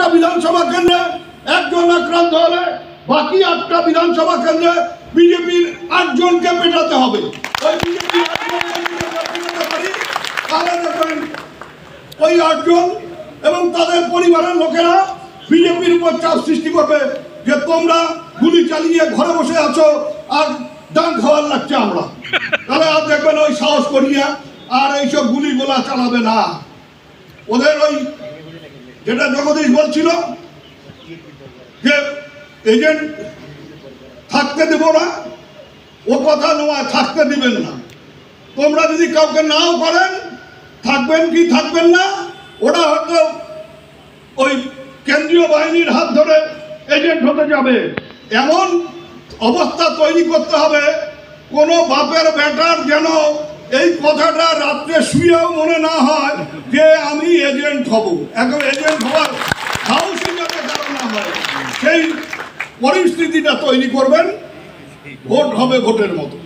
একটা বিধানসভা কেন্দ্রে একজন আক্রান্ত হলে বাকি 8টা বিধানসভা কেন্দ্রে বিজেপির 8 জনকে পেটাতে হবে। ওই বিজেপির 8 জনকে পেটাতে পারি তাহলে দেখবেন ওই 8 জন এবং তাদের পরিবারের লোকেরা বিজেপির উপর চাপ সৃষ্টি করবে যে তোমরা গুলি চালিয়ে ঘরে বসে আছো আর ডান খাওয়ার লাগছে আমরা, তাহলে আর দেখবেন ওই সাহস করিয়ে আর এইসব গুলি গোলা চালাবে না। ওদের ওই যেটা জগদীশ বলছিল যে এজেন্ট থাকতে দেব না, ও কথা নয়, থাকতে দিবেন না। তোমরা যদি কাউকে নাও করেন থাকবেন কি থাকবেন না, ওরা হয়তো ওই কেন্দ্রীয় বাহিনীর হাত ধরে এজেন্ট হতে যাবে। এমন অবস্থা তৈরি করতে হবে কোনো বাপের বেটার যেন এই কথাটা রাত্রে শুয়েও মনে না হয় যে আমি এজেন্ট হব। এখন এজেন্ট হওয়ার সাহসী যাতে কারণ না হয় সেই পরিস্থিতিটা তৈরি করবেন। ভোট হবে ভোটের মতো।